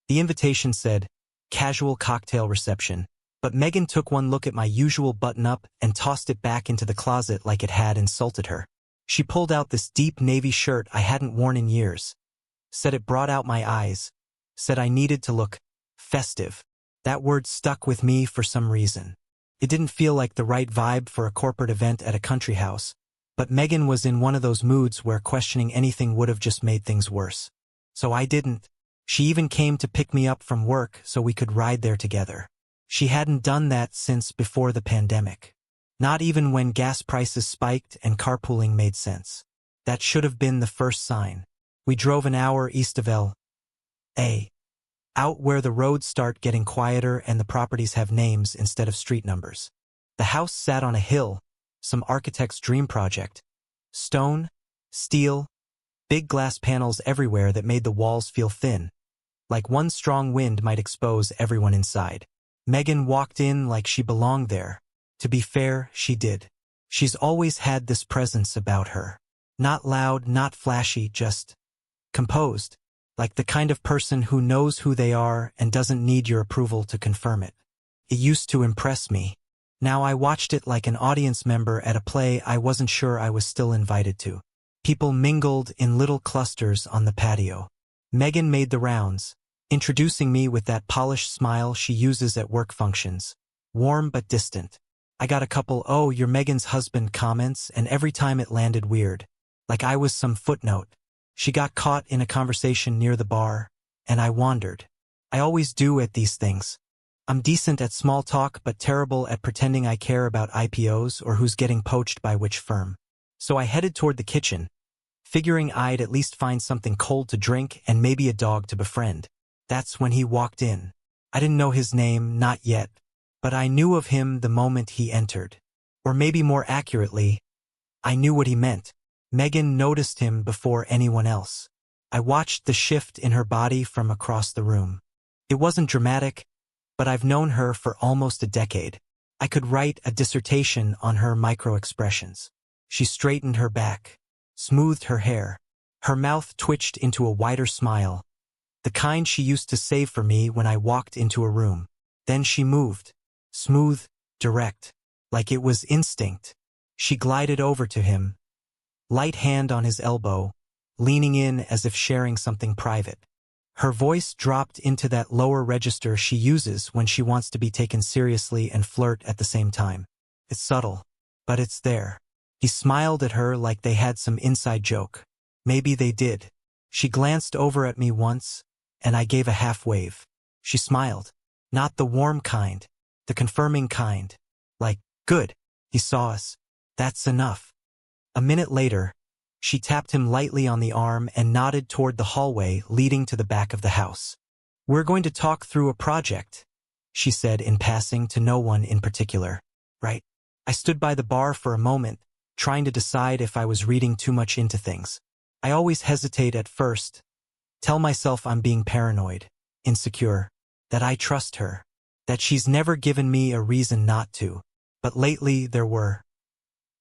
The invitation said, "Casual cocktail reception," but Megan took one look at my usual button-up and tossed it back into the closet like it had insulted her. She pulled out this deep navy shirt I hadn't worn in years, said it brought out my eyes, said I needed to look festive. That word stuck with me for some reason. It didn't feel like the right vibe for a corporate event at a country house, but Megan was in one of those moods where questioning anything would have just made things worse. So I didn't. She even came to pick me up from work so we could ride there together. She hadn't done that since before the pandemic. Not even when gas prices spiked and carpooling made sense. That should have been the first sign. We drove an hour east of L.A., out where the roads start getting quieter and the properties have names instead of street numbers. The house sat on a hill, some architect's dream project. Stone, steel, big glass panels everywhere that made the walls feel thin, like one strong wind might expose everyone inside. Megan walked in like she belonged there. To be fair, she did. She's always had this presence about her. Not loud, not flashy, just composed. Like the kind of person who knows who they are and doesn't need your approval to confirm it. It used to impress me. Now I watched it like an audience member at a play I wasn't sure I was still invited to. People mingled in little clusters on the patio. Megan made the rounds, introducing me with that polished smile she uses at work functions. Warm but distant. I got a couple "oh, you're Megan's husband" comments, and every time it landed weird. Like I was some footnote. She got caught in a conversation near the bar, and I wandered. I always do at these things. I'm decent at small talk but terrible at pretending I care about IPOs or who's getting poached by which firm. So I headed toward the kitchen, figuring I'd at least find something cold to drink and maybe a dog to befriend. That's when he walked in. I didn't know his name, not yet, but I knew of him the moment he entered. Or maybe more accurately, I knew what he meant. Megan noticed him before anyone else. I watched the shift in her body from across the room. It wasn't dramatic, but I've known her for almost a decade. I could write a dissertation on her micro-expressions. She straightened her back, smoothed her hair. Her mouth twitched into a wider smile, the kind she used to save for me when I walked into a room. Then she moved, smooth, direct, like it was instinct. She glided over to him, light hand on his elbow, leaning in as if sharing something private. Her voice dropped into that lower register she uses when she wants to be taken seriously and flirt at the same time. It's subtle, but it's there. He smiled at her like they had some inside joke. Maybe they did. She glanced over at me once, and I gave a half wave. She smiled. Not the warm kind, the confirming kind. Like, good, he saw us. That's enough. A minute later, she tapped him lightly on the arm and nodded toward the hallway leading to the back of the house. "We're going to talk through a project," she said in passing to no one in particular. Right? I stood by the bar for a moment, trying to decide if I was reading too much into things. I always hesitate at first, tell myself I'm being paranoid, insecure, that I trust her, that she's never given me a reason not to. But lately there were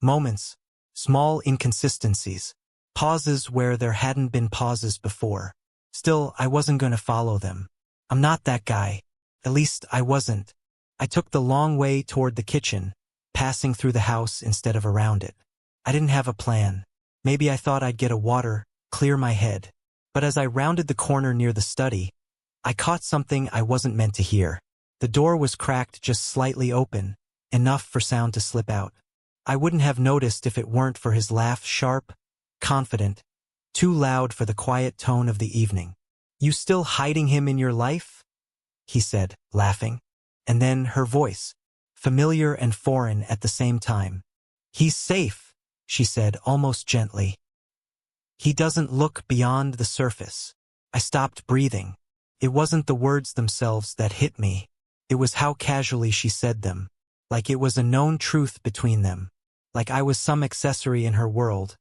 moments, small inconsistencies, pauses where there hadn't been pauses before. Still, I wasn't going to follow them. I'm not that guy. At least I wasn't. I took the long way toward the kitchen, passing through the house instead of around it. I didn't have a plan. Maybe I thought I'd get a water, clear my head. But as I rounded the corner near the study, I caught something I wasn't meant to hear. The door was cracked just slightly open, enough for sound to slip out. I wouldn't have noticed if it weren't for his laugh, sharp, confident, too loud for the quiet tone of the evening. "You still hiding him in your life?" he said, laughing. And then her voice, familiar and foreign at the same time. "He's safe," she said almost gently. "He doesn't look beyond the surface." I stopped breathing. It wasn't the words themselves that hit me. It was how casually she said them, like it was a known truth between them. Like I was some accessory in her world,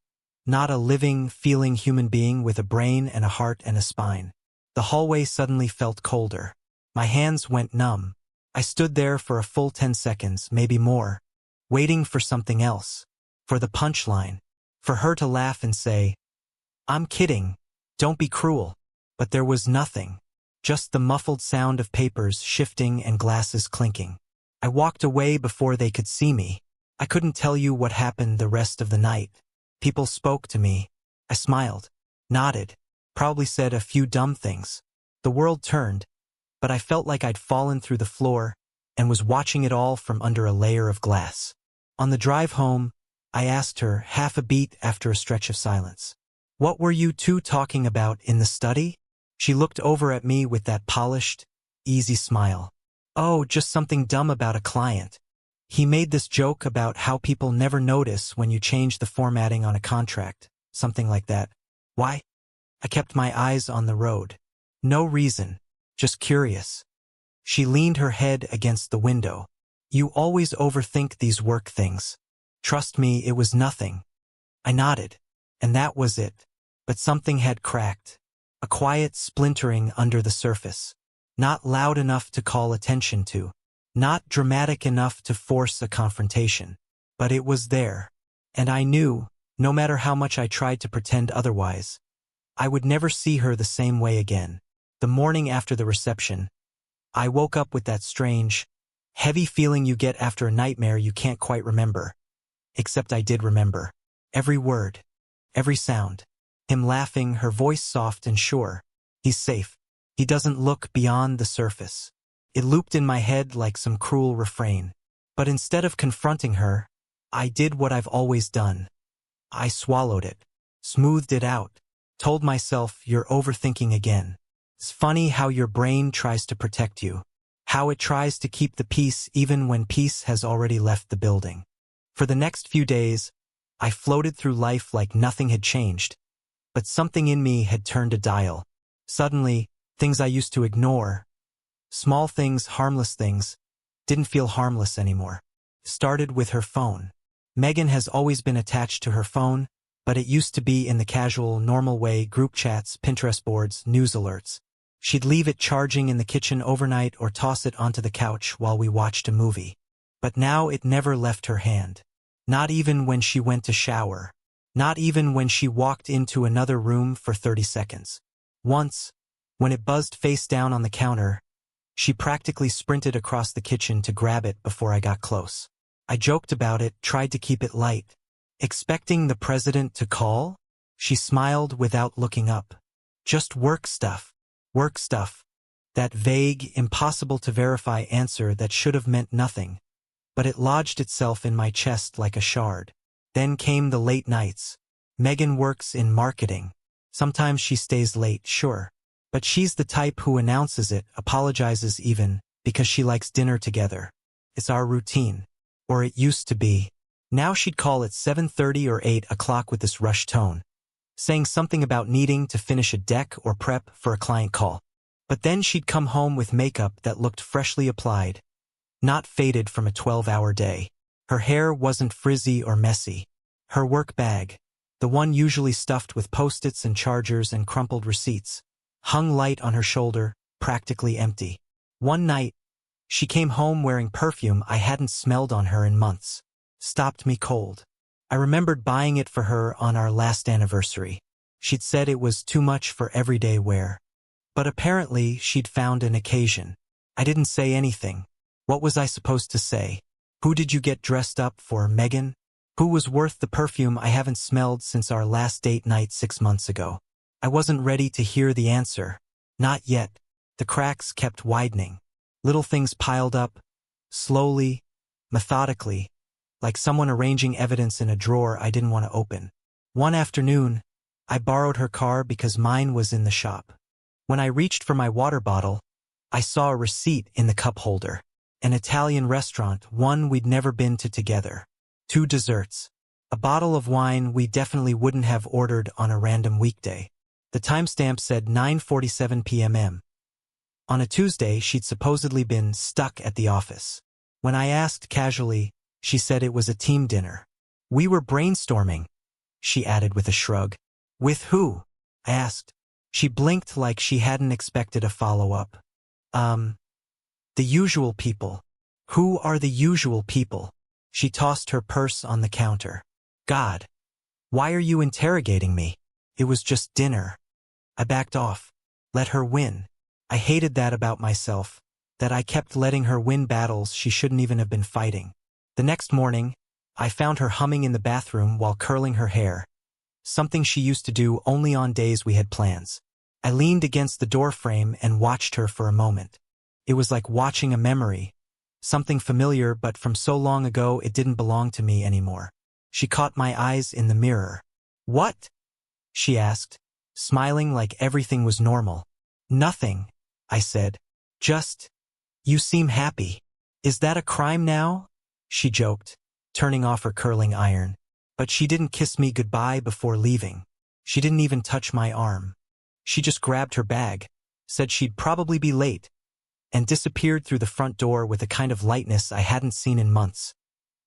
not a living, feeling human being with a brain and a heart and a spine. The hallway suddenly felt colder. My hands went numb. I stood there for a full 10 seconds, maybe more, waiting for something else, for the punchline, for her to laugh and say, "I'm kidding, don't be cruel." But there was nothing. just the muffled sound of papers shifting and glasses clinking. I walked away before they could see me. I couldn't tell you what happened the rest of the night. People spoke to me. I smiled, nodded, probably said a few dumb things. The world turned, but I felt like I'd fallen through the floor and was watching it all from under a layer of glass. On the drive home, I asked her, half a beat after a stretch of silence, "What were you two talking about in the study?" She looked over at me with that polished, easy smile. "Oh, just something dumb about a client. He made this joke about how people never notice when you change the formatting on a contract, something like that." "Why?" I kept my eyes on the road. "No reason, just curious." She leaned her head against the window. "You always overthink these work things." "Trust me, it was nothing." I nodded, and that was it. But something had cracked. A quiet splintering under the surface. Not loud enough to call attention to. Not dramatic enough to force a confrontation. But it was there. And I knew, no matter how much I tried to pretend otherwise, I would never see her the same way again. The morning after the reception, I woke up with that strange, heavy feeling you get after a nightmare you can't quite remember. Except I did remember. Every word. Every sound. Him laughing, her voice soft and sure. He's safe. He doesn't look beyond the surface. It looped in my head like some cruel refrain. But instead of confronting her, I did what I've always done. I swallowed it. Smoothed it out. Told myself, "You're overthinking again." It's funny how your brain tries to protect you. How it tries to keep the peace even when peace has already left the building. For the next few days, I floated through life like nothing had changed. But something in me had turned a dial. Suddenly, things I used to ignore, small things, harmless things, didn't feel harmless anymore. Started with her phone. Megan has always been attached to her phone, but it used to be in the casual, normal way: group chats, Pinterest boards, news alerts. She'd leave it charging in the kitchen overnight or toss it onto the couch while we watched a movie. But now it never left her hand. Not even when she went to shower. Not even when she walked into another room for 30 seconds. Once, when it buzzed face down on the counter, she practically sprinted across the kitchen to grab it before I got close. I joked about it, tried to keep it light. "Expecting the president to call?" She smiled without looking up. "Just work stuff. Work stuff." That vague, impossible-to-verify answer that should have meant nothing. But it lodged itself in my chest like a shard. Then came the late nights. Megan works in marketing. Sometimes she stays late, sure. But she's the type who announces it, apologizes even, because she likes dinner together. It's our routine. Or it used to be. Now she'd call at 7:30 or 8 o'clock with this rushed tone, saying something about needing to finish a deck or prep for a client call. But then she'd come home with makeup that looked freshly applied, not faded from a 12-hour day. Her hair wasn't frizzy or messy. Her work bag, the one usually stuffed with Post-its and chargers and crumpled receipts, hung light on her shoulder, practically empty. One night, she came home wearing perfume I hadn't smelled on her in months. Stopped me cold. I remembered buying it for her on our last anniversary. She'd said it was too much for everyday wear. But apparently she'd found an occasion. I didn't say anything. What was I supposed to say? "Who did you get dressed up for, Megan? Who was worth the perfume I haven't smelled since our last date night 6 months ago?" I wasn't ready to hear the answer. Not yet. The cracks kept widening. Little things piled up, slowly, methodically, like someone arranging evidence in a drawer I didn't want to open. One afternoon, I borrowed her car because mine was in the shop. When I reached for my water bottle, I saw a receipt in the cup holder. An Italian restaurant, one we'd never been to together. 2 desserts. A bottle of wine we definitely wouldn't have ordered on a random weekday. The timestamp said 9:47 p.m. On a Tuesday, she'd supposedly been stuck at the office. When I asked casually, she said it was a team dinner. "We were brainstorming," she added with a shrug. "With who?" I asked. She blinked like she hadn't expected a follow-up. The usual people." "Who are the usual people?" She tossed her purse on the counter. "God, why are you interrogating me? It was just dinner." I backed off. Let her win. I hated that about myself, that I kept letting her win battles she shouldn't even have been fighting. The next morning, I found her humming in the bathroom while curling her hair, something she used to do only on days we had plans. I leaned against the doorframe and watched her for a moment. It was like watching a memory, something familiar but from so long ago it didn't belong to me anymore. She caught my eyes in the mirror. "What?" she asked, smiling like everything was normal. "Nothing," I said. "Just, you seem happy. Is that a crime now?" she joked, turning off her curling iron. But she didn't kiss me goodbye before leaving. She didn't even touch my arm. She just grabbed her bag, said she'd probably be late, and disappeared through the front door with a kind of lightness I hadn't seen in months,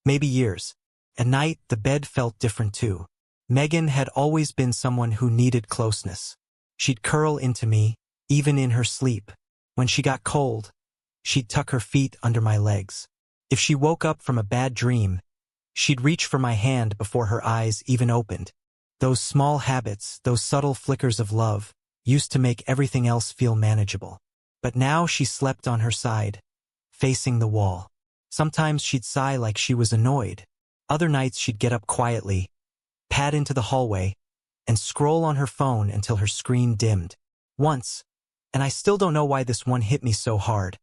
maybe years. At night, the bed felt different too. Megan had always been someone who needed closeness. She'd curl into me, even in her sleep. When she got cold, she'd tuck her feet under my legs. If she woke up from a bad dream, she'd reach for my hand before her eyes even opened. Those small habits, those subtle flickers of love, used to make everything else feel manageable. But now she slept on her side, facing the wall. Sometimes she'd sigh like she was annoyed. Other nights she'd get up quietly, pad into the hallway, and scroll on her phone until her screen dimmed. Once, and I still don't know why this one hit me so hard,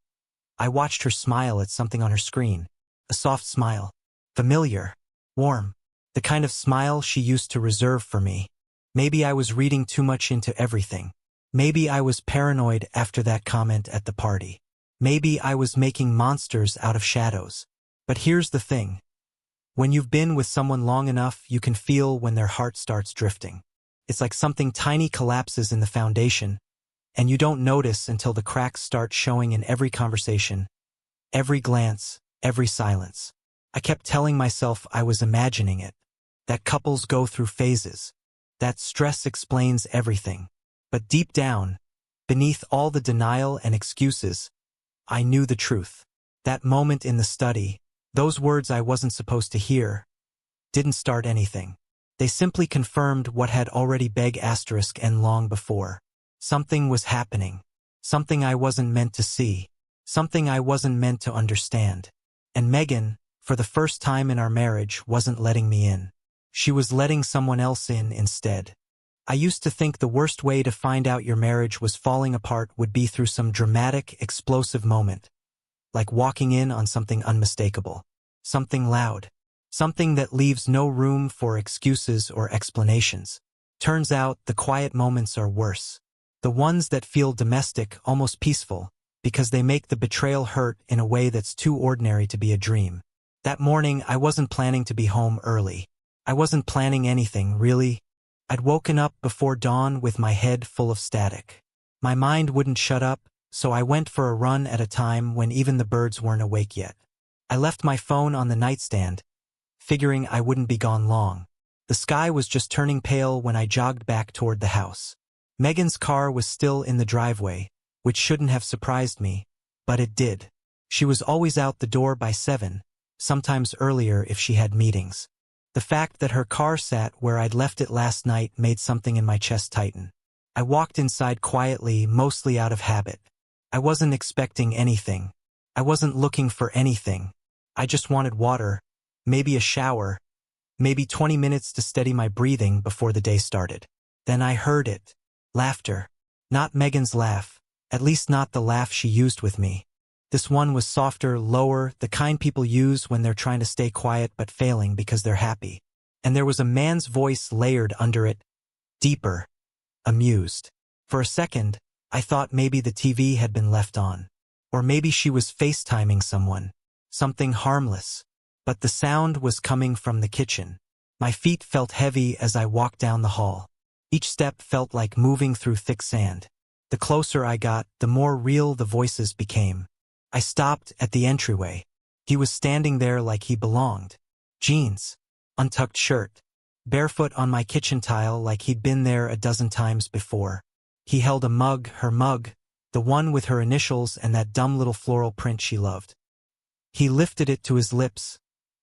I watched her smile at something on her screen. A soft smile. Familiar. Warm. The kind of smile she used to reserve for me. Maybe I was reading too much into everything. Maybe I was paranoid after that comment at the party. Maybe I was making monsters out of shadows. But here's the thing. When you've been with someone long enough, you can feel when their heart starts drifting. It's like something tiny collapses in the foundation, and you don't notice until the cracks start showing in every conversation, every glance, every silence. I kept telling myself I was imagining it, that couples go through phases, that stress explains everything. But deep down, beneath all the denial and excuses, I knew the truth. That moment in the study, those words I wasn't supposed to hear, didn't start anything. They simply confirmed what had already begged asterisk and long before. Something was happening. Something I wasn't meant to see. Something I wasn't meant to understand. And Megan, for the first time in our marriage, wasn't letting me in. She was letting someone else in instead. I used to think the worst way to find out your marriage was falling apart would be through some dramatic, explosive moment, like walking in on something unmistakable, something loud, something that leaves no room for excuses or explanations. Turns out the quiet moments are worse. The ones that feel domestic, almost peaceful, because they make the betrayal hurt in a way that's too ordinary to be a dream. That morning, I wasn't planning to be home early. I wasn't planning anything, really. I'd woken up before dawn with my head full of static. My mind wouldn't shut up, so I went for a run at a time when even the birds weren't awake yet. I left my phone on the nightstand, figuring I wouldn't be gone long. The sky was just turning pale when I jogged back toward the house. Megan's car was still in the driveway, which shouldn't have surprised me, but it did. She was always out the door by 7, sometimes earlier if she had meetings. The fact that her car sat where I'd left it last night made something in my chest tighten. I walked inside quietly, mostly out of habit. I wasn't expecting anything. I wasn't looking for anything. I just wanted water, maybe a shower, maybe 20 minutes to steady my breathing before the day started. Then I heard it. Laughter. Not Megan's laugh, at least not the laugh she used with me. This one was softer, lower, the kind people use when they're trying to stay quiet but failing because they're happy. And there was a man's voice layered under it, deeper, amused. For a second, I thought maybe the TV had been left on. Or maybe she was FaceTiming someone. Something harmless. But the sound was coming from the kitchen. My feet felt heavy as I walked down the hall. Each step felt like moving through thick sand. The closer I got, the more real the voices became. I stopped at the entryway. He was standing there like he belonged. Jeans, untucked shirt, barefoot on my kitchen tile like he'd been there a dozen times before. He held a mug, her mug, the one with her initials and that dumb little floral print she loved. He lifted it to his lips,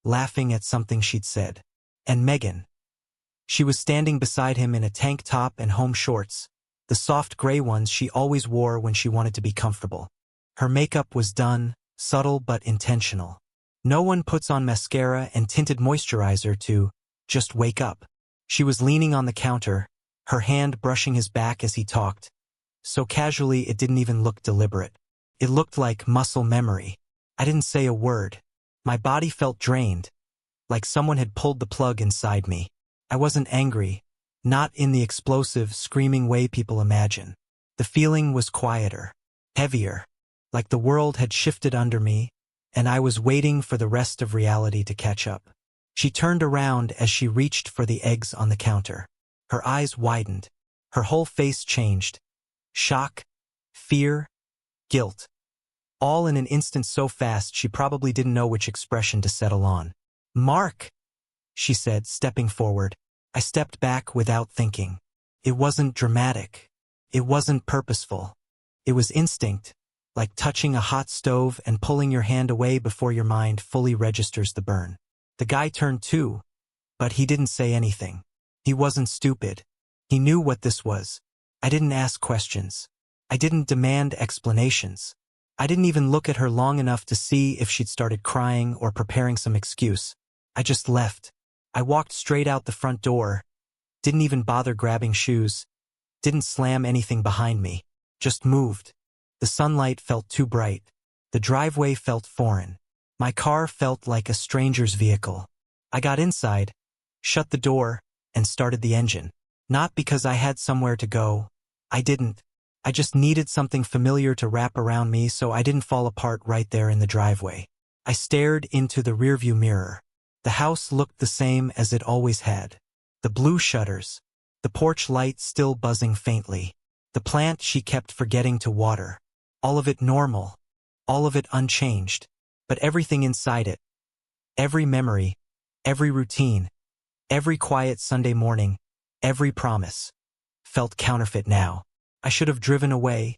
laughing at something she'd said. And Megan. She was standing beside him in a tank top and home shorts, the soft gray ones she always wore when she wanted to be comfortable. Her makeup was done, subtle but intentional. No one puts on mascara and tinted moisturizer to just wake up. She was leaning on the counter, her hand brushing his back as he talked, so casually it didn't even look deliberate. It looked like muscle memory. I didn't say a word. My body felt drained, like someone had pulled the plug inside me. I wasn't angry, not in the explosive, screaming way people imagine. The feeling was quieter, heavier, like the world had shifted under me, and I was waiting for the rest of reality to catch up. She turned around as she reached for the eggs on the counter. Her eyes widened. Her whole face changed. Shock, fear, guilt. All in an instant so fast she probably didn't know which expression to settle on. "Mark," she said, stepping forward. I stepped back without thinking. It wasn't dramatic. It wasn't purposeful. It was instinct, like touching a hot stove and pulling your hand away before your mind fully registers the burn. The guy turned too, but he didn't say anything. He wasn't stupid. He knew what this was. I didn't ask questions. I didn't demand explanations. I didn't even look at her long enough to see if she'd started crying or preparing some excuse. I just left. I walked straight out the front door, didn't even bother grabbing shoes, didn't slam anything behind me, just moved. The sunlight felt too bright. The driveway felt foreign. My car felt like a stranger's vehicle. I got inside, shut the door, and started the engine. Not because I had somewhere to go. I didn't. I just needed something familiar to wrap around me so I didn't fall apart right there in the driveway. I stared into the rearview mirror. The house looked the same as it always had. The blue shutters, the porch light still buzzing faintly, the plant she kept forgetting to water. All of it normal, all of it unchanged, but everything inside it, every memory, every routine, every quiet Sunday morning, every promise, felt counterfeit now. I should have driven away,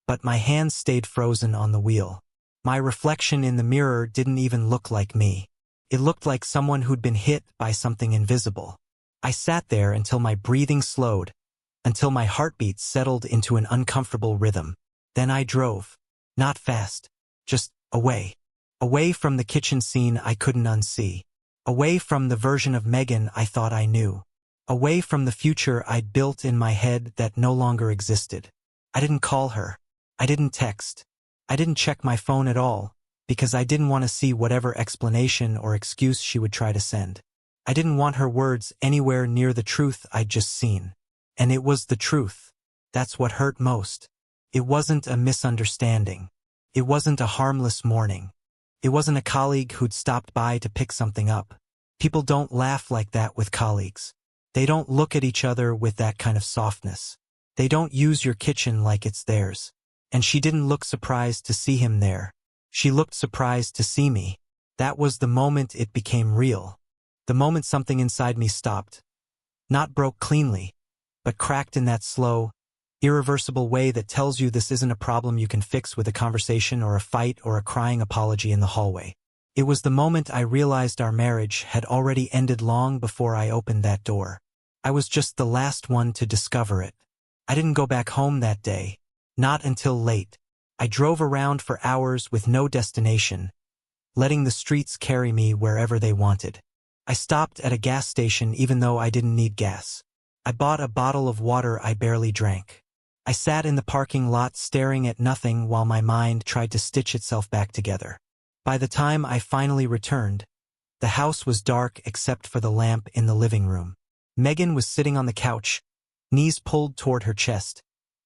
but my hands stayed frozen on the wheel. My reflection in the mirror didn't even look like me. It looked like someone who'd been hit by something invisible. I sat there until my breathing slowed, until my heartbeat settled into an uncomfortable rhythm. Then I drove. Not fast, just away. Away from the kitchen scene I couldn't unsee. Away from the version of Megan I thought I knew. Away from the future I'd built in my head that no longer existed. I didn't call her. I didn't text. I didn't check my phone at all, because I didn't want to see whatever explanation or excuse she would try to send. I didn't want her words anywhere near the truth I'd just seen. And it was the truth. That's what hurt most. It wasn't a misunderstanding. It wasn't a harmless morning. It wasn't a colleague who'd stopped by to pick something up. People don't laugh like that with colleagues. They don't look at each other with that kind of softness. They don't use your kitchen like it's theirs. And she didn't look surprised to see him there. She looked surprised to see me. That was the moment it became real. The moment something inside me stopped. Not broke cleanly, but cracked in that slow, irreversible way that tells you this isn't a problem you can fix with a conversation or a fight or a crying apology in the hallway. It was the moment I realized our marriage had already ended long before I opened that door. I was just the last one to discover it. I didn't go back home that day. Not until late. I drove around for hours with no destination, letting the streets carry me wherever they wanted. I stopped at a gas station even though I didn't need gas. I bought a bottle of water I barely drank. I sat in the parking lot staring at nothing while my mind tried to stitch itself back together. By the time I finally returned, the house was dark except for the lamp in the living room. Megan was sitting on the couch, knees pulled toward her chest,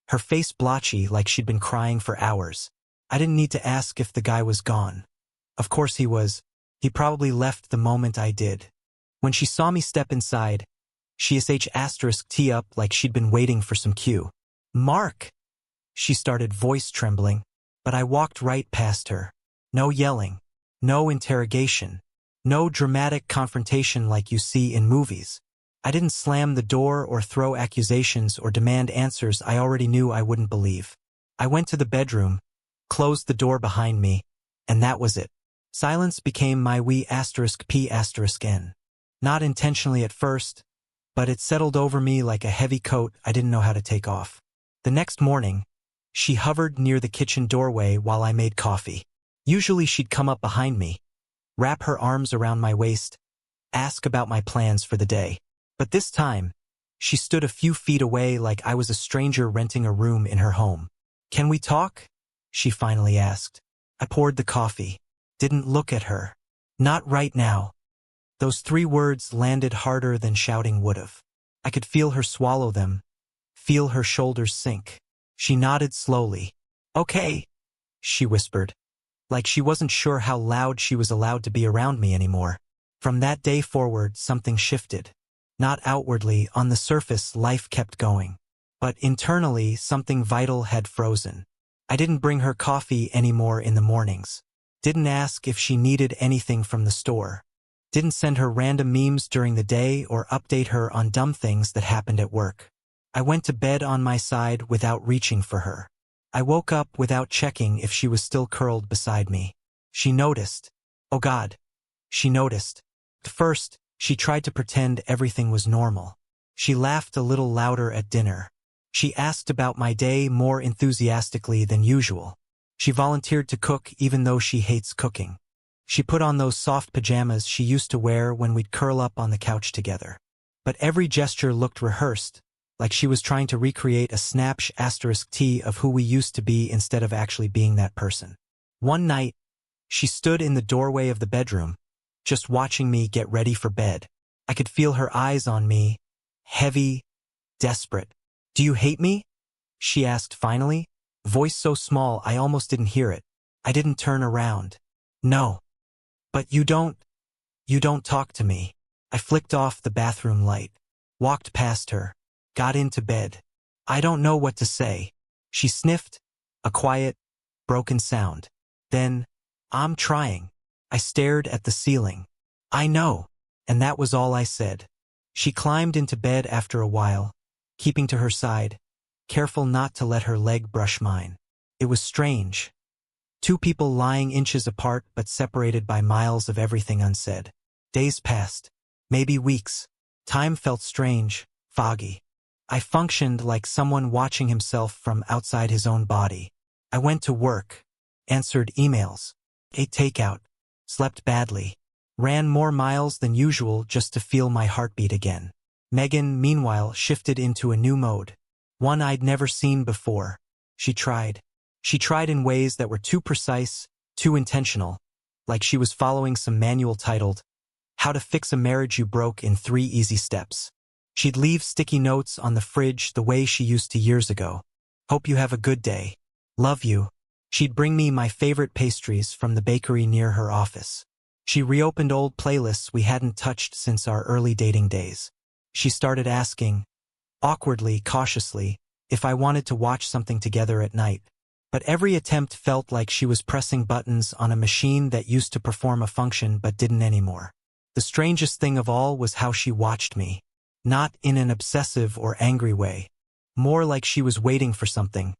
her face blotchy like she'd been crying for hours. I didn't need to ask if the guy was gone. Of course he was. He probably left the moment I did. When she saw me step inside, she **T up like she'd been waiting for some cue. "Mark!" she started, voice trembling, but I walked right past her. No yelling, no interrogation, no dramatic confrontation like you see in movies. I didn't slam the door or throw accusations or demand answers I already knew I wouldn't believe. I went to the bedroom, closed the door behind me, and that was it. Silence became my **P***N. Not intentionally at first, but it settled over me like a heavy coat I didn't know how to take off. The next morning, she hovered near the kitchen doorway while I made coffee. Usually she'd come up behind me, wrap her arms around my waist, ask about my plans for the day. But this time, she stood a few feet away like I was a stranger renting a room in her home. "Can we talk?" she finally asked. I poured the coffee, didn't look at her. "Not right now." Those 3 words landed harder than shouting would've. I could feel her swallow them, feel her shoulders sink. She nodded slowly. "Okay," she whispered, like she wasn't sure how loud she was allowed to be around me anymore. From that day forward, something shifted. Not outwardly, on the surface, life kept going. But internally, something vital had frozen. I didn't bring her coffee anymore in the mornings. Didn't ask if she needed anything from the store. Didn't send her random memes during the day or update her on dumb things that happened at work. I went to bed on my side without reaching for her. I woke up without checking if she was still curled beside me. She noticed. Oh God. She noticed. At first, she tried to pretend everything was normal. She laughed a little louder at dinner. She asked about my day more enthusiastically than usual. She volunteered to cook even though she hates cooking. She put on those soft pajamas she used to wear when we'd curl up on the couch together. But every gesture looked rehearsed, like she was trying to recreate a **T of who we used to be instead of actually being that person. One night, she stood in the doorway of the bedroom, just watching me get ready for bed. I could feel her eyes on me, heavy, desperate. "Do you hate me?" she asked finally, voice so small I almost didn't hear it. I didn't turn around. "No." "But you don't talk to me." I flicked off the bathroom light, walked past her, got into bed. "I don't know what to say." She sniffed, a quiet, broken sound. Then, "I'm trying." I stared at the ceiling. "I know." And that was all I said. She climbed into bed after a while, keeping to her side, careful not to let her leg brush mine. It was strange. 2 people lying inches apart but separated by miles of everything unsaid. Days passed, maybe weeks. Time felt strange, foggy. I functioned like someone watching himself from outside his own body. I went to work, answered emails, ate takeout, slept badly, ran more miles than usual just to feel my heartbeat again. Megan, meanwhile, shifted into a new mode, one I'd never seen before. She tried. She tried in ways that were too precise, too intentional, like she was following some manual titled, "How to Fix a Marriage You Broke in 3 Easy Steps." She'd leave sticky notes on the fridge the way she used to years ago. "Hope you have a good day. Love you." She'd bring me my favorite pastries from the bakery near her office. She reopened old playlists we hadn't touched since our early dating days. She started asking, awkwardly, cautiously, if I wanted to watch something together at night. But every attempt felt like she was pressing buttons on a machine that used to perform a function but didn't anymore. The strangest thing of all was how she watched me. Not in an obsessive or angry way. More like she was waiting for something.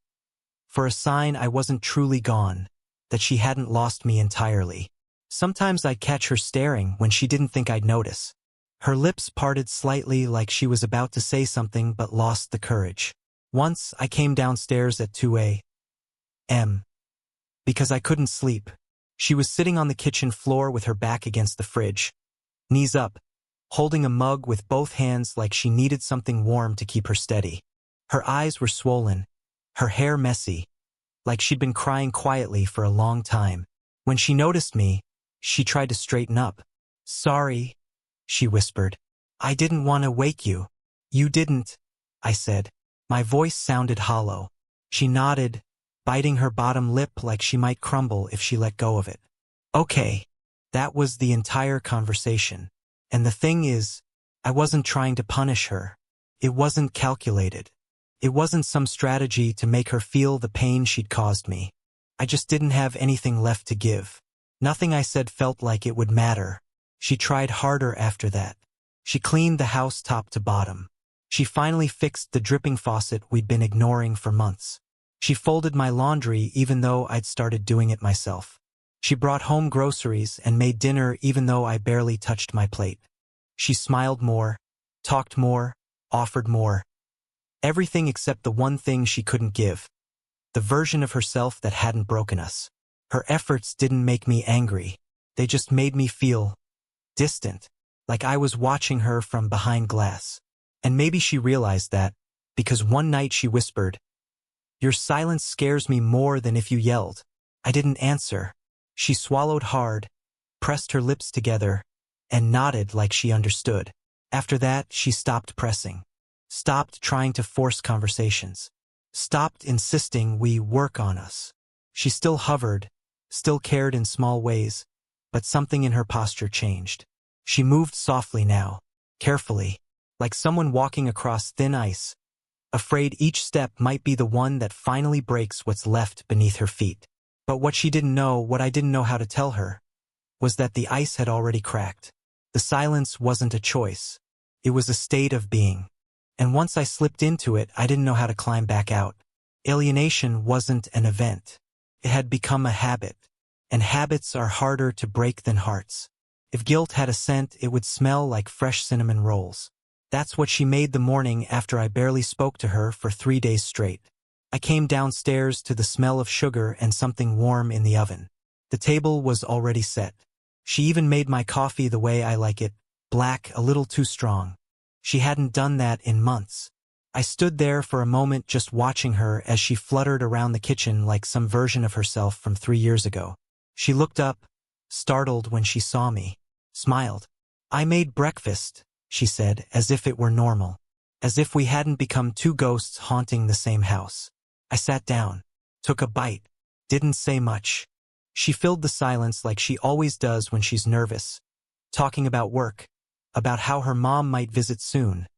For a sign I wasn't truly gone, that she hadn't lost me entirely. Sometimes I'd catch her staring when she didn't think I'd notice. Her lips parted slightly like she was about to say something but lost the courage. Once I came downstairs at 2 a.m. because I couldn't sleep. She was sitting on the kitchen floor with her back against the fridge, knees up, holding a mug with both hands like she needed something warm to keep her steady. Her eyes were swollen, her hair messy, like she'd been crying quietly for a long time. When she noticed me, she tried to straighten up. "Sorry," she whispered. "I didn't want to wake you." "You didn't," I said. My voice sounded hollow. She nodded, biting her bottom lip like she might crumble if she let go of it. "Okay." That was the entire conversation. And the thing is, I wasn't trying to punish her. It wasn't calculated. It wasn't some strategy to make her feel the pain she'd caused me. I just didn't have anything left to give. Nothing I said felt like it would matter. She tried harder after that. She cleaned the house top to bottom. She finally fixed the dripping faucet we'd been ignoring for months. She folded my laundry even though I'd started doing it myself. She brought home groceries and made dinner even though I barely touched my plate. She smiled more, talked more, offered more. Everything except the one thing she couldn't give. The version of herself that hadn't broken us. Her efforts didn't make me angry. They just made me feel distant, like I was watching her from behind glass. And maybe she realized that, because one night she whispered, "Your silence scares me more than if you yelled." I didn't answer. She swallowed hard, pressed her lips together, and nodded like she understood. After that, she stopped pressing. Stopped trying to force conversations. Stopped insisting we work on us. She still hovered, still cared in small ways, but something in her posture changed. She moved softly now, carefully, like someone walking across thin ice, afraid each step might be the one that finally breaks what's left beneath her feet. But what she didn't know, what I didn't know how to tell her, was that the ice had already cracked. The silence wasn't a choice. It was a state of being. And once I slipped into it, I didn't know how to climb back out. Alienation wasn't an event. It had become a habit. And habits are harder to break than hearts. If guilt had a scent, it would smell like fresh cinnamon rolls. That's what she made the morning after I barely spoke to her for 3 days straight. I came downstairs to the smell of sugar and something warm in the oven. The table was already set. She even made my coffee the way I like it, black, a little too strong. She hadn't done that in months. I stood there for a moment just watching her as she fluttered around the kitchen like some version of herself from 3 years ago. She looked up, startled when she saw me, smiled. "I made breakfast," she said, as if it were normal. As if we hadn't become two ghosts haunting the same house. I sat down, took a bite, didn't say much. She filled the silence like she always does when she's nervous, talking about work, about how her mom might visit soon,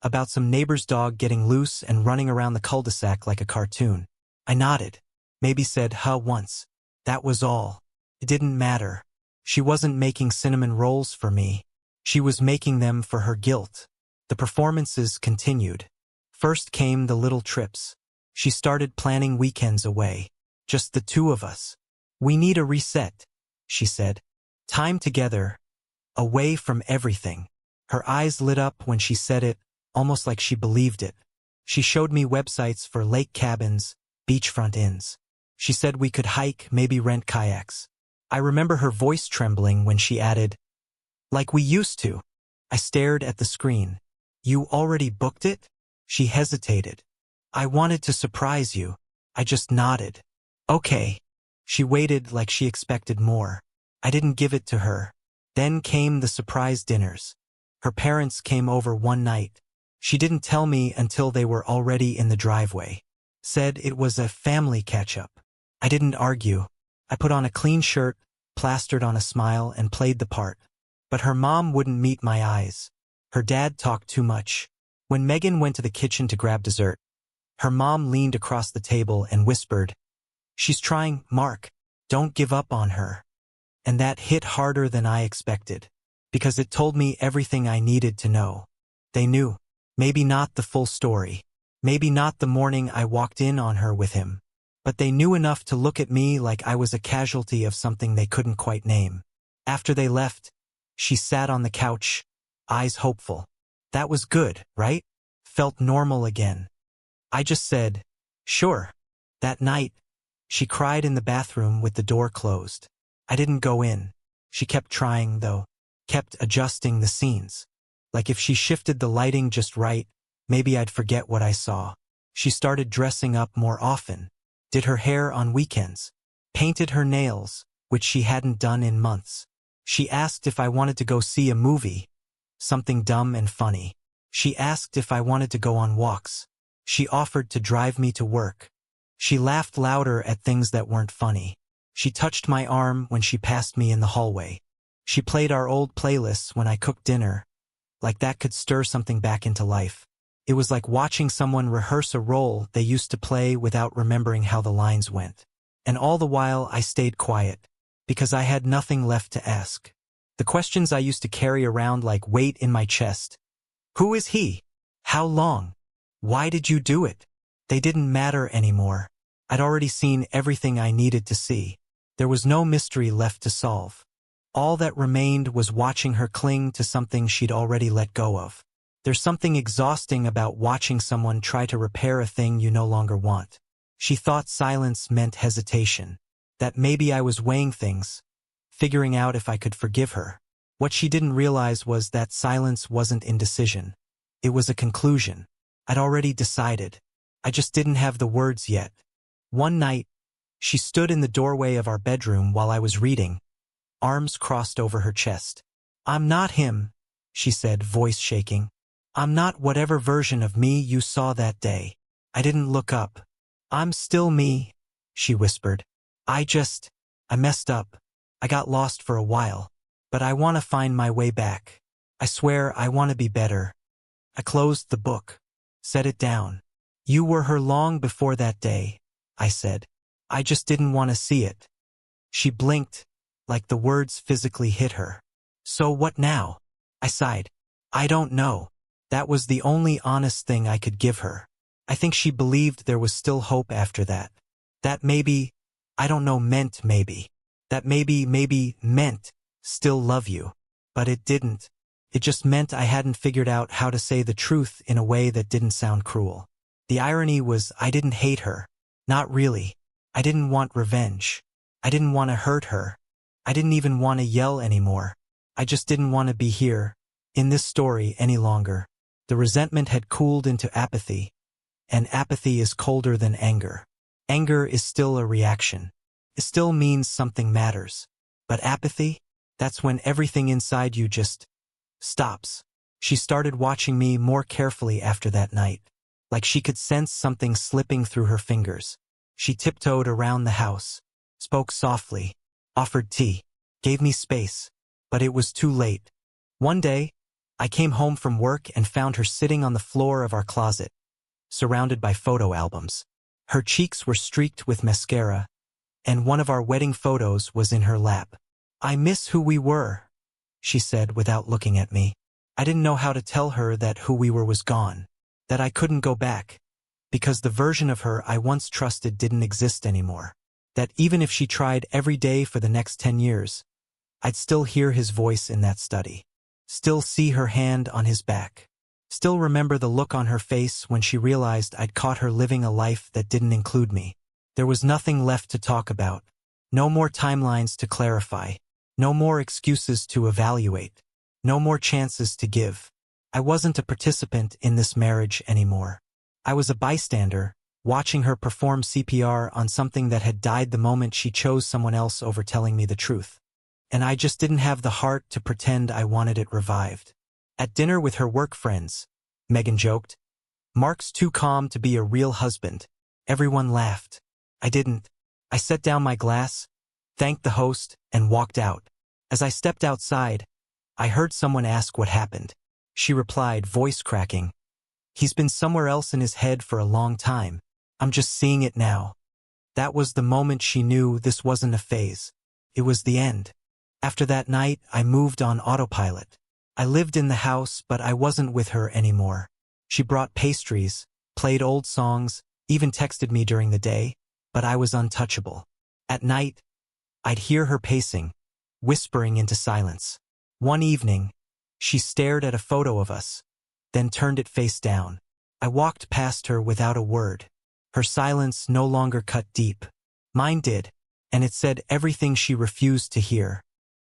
about some neighbor's dog getting loose and running around the cul-de-sac like a cartoon. I nodded, maybe said huh once. That was all. It didn't matter. She wasn't making cinnamon rolls for me. She was making them for her guilt. The performances continued. First came the little trips. She started planning weekends away. Just the two of us. "We need a reset," she said. "Time together, away from everything." Her eyes lit up when she said it, almost like she believed it. She showed me websites for lake cabins, beachfront inns. She said we could hike, maybe rent kayaks. I remember her voice trembling when she added, "Like we used to." I stared at the screen. "You already booked it?" She hesitated. "I wanted to surprise you." I just nodded. "Okay." She waited like she expected more. I didn't give it to her. Then came the surprise dinners. Her parents came over one night. She didn't tell me until they were already in the driveway. Said it was a family catch-up. I didn't argue. I put on a clean shirt, plastered on a smile, and played the part. But her mom wouldn't meet my eyes. Her dad talked too much. When Megan went to the kitchen to grab dessert, her mom leaned across the table and whispered, "She's trying, Mark. Don't give up on her." And that hit harder than I expected, because it told me everything I needed to know. They knew. Maybe not the full story. Maybe not the morning I walked in on her with him. But they knew enough to look at me like I was a casualty of something they couldn't quite name. After they left, she sat on the couch, eyes hopeful. That was good, right? Felt normal again. I just said, "Sure." That night, she cried in the bathroom with the door closed. I didn't go in. She kept trying, though. Kept adjusting the scenes. Like if she shifted the lighting just right, maybe I'd forget what I saw. She started dressing up more often. Did her hair on weekends. Painted her nails, which she hadn't done in months. She asked if I wanted to go see a movie. Something dumb and funny. She asked if I wanted to go on walks. She offered to drive me to work. She laughed louder at things that weren't funny. She touched my arm when she passed me in the hallway. She played our old playlists when I cooked dinner. Like that could stir something back into life. It was like watching someone rehearse a role they used to play without remembering how the lines went. And all the while I stayed quiet, because I had nothing left to ask. The questions I used to carry around like weight in my chest. Who is he? How long? Why did you do it? They didn't matter anymore. I'd already seen everything I needed to see. There was no mystery left to solve. All that remained was watching her cling to something she'd already let go of. There's something exhausting about watching someone try to repair a thing you no longer want. She thought silence meant hesitation, that maybe I was weighing things, figuring out if I could forgive her. What she didn't realize was that silence wasn't indecision. It was a conclusion. I'd already decided. I just didn't have the words yet. One night, she stood in the doorway of our bedroom while I was reading, arms crossed over her chest. "I'm not him," she said, voice shaking. "I'm not whatever version of me you saw that day." I didn't look up. "I'm still me," she whispered. I messed up. I got lost for a while. But I want to find my way back. I swear I want to be better." I closed the book, set it down. "You were her long before that day," I said. "I just didn't want to see it." She blinked, like the words physically hit her. "So what now?" I sighed. "I don't know." That was the only honest thing I could give her. I think she believed there was still hope after that. That maybe, I don't know, meant maybe. That maybe meant still love you. But it didn't. It just meant I hadn't figured out how to say the truth in a way that didn't sound cruel. The irony was I didn't hate her. Not really. I didn't want revenge. I didn't want to hurt her. I didn't even want to yell anymore. I just didn't want to be here, in this story, any longer. The resentment had cooled into apathy, and apathy is colder than anger. Anger is still a reaction. It still means something matters. But apathy? That's when everything inside you just stops. She started watching me more carefully after that night, like she could sense something slipping through her fingers. She tiptoed around the house, spoke softly, offered tea, gave me space, but it was too late. One day, I came home from work and found her sitting on the floor of our closet, surrounded by photo albums. Her cheeks were streaked with mascara, and one of our wedding photos was in her lap. "I miss who we were," she said without looking at me. I didn't know how to tell her that who we were was gone, that I couldn't go back, because the version of her I once trusted didn't exist anymore. That even if she tried every day for the next 10 years, I'd still hear his voice in that study, still see her hand on his back, still remember the look on her face when she realized I'd caught her living a life that didn't include me. There was nothing left to talk about, no more timelines to clarify, no more excuses to evaluate, no more chances to give. I wasn't a participant in this marriage anymore. I was a bystander, watching her perform CPR on something that had died the moment she chose someone else over telling me the truth. And I just didn't have the heart to pretend I wanted it revived. At dinner with her work friends, Megan joked, "Mark's too calm to be a real husband." Everyone laughed. I didn't. I set down my glass, thanked the host, and walked out. As I stepped outside, I heard someone ask what happened. She replied, voice cracking, "He's been somewhere else in his head for a long time. I'm just seeing it now." That was the moment she knew this wasn't a phase. It was the end. After that night, I moved on autopilot. I lived in the house, but I wasn't with her anymore. She brought pastries, played old songs, even texted me during the day, but I was untouchable. At night, I'd hear her pacing, whispering into silence. One evening, she stared at a photo of us, then turned it face down. I walked past her without a word. Her silence no longer cut deep. Mine did, and it said everything she refused to hear.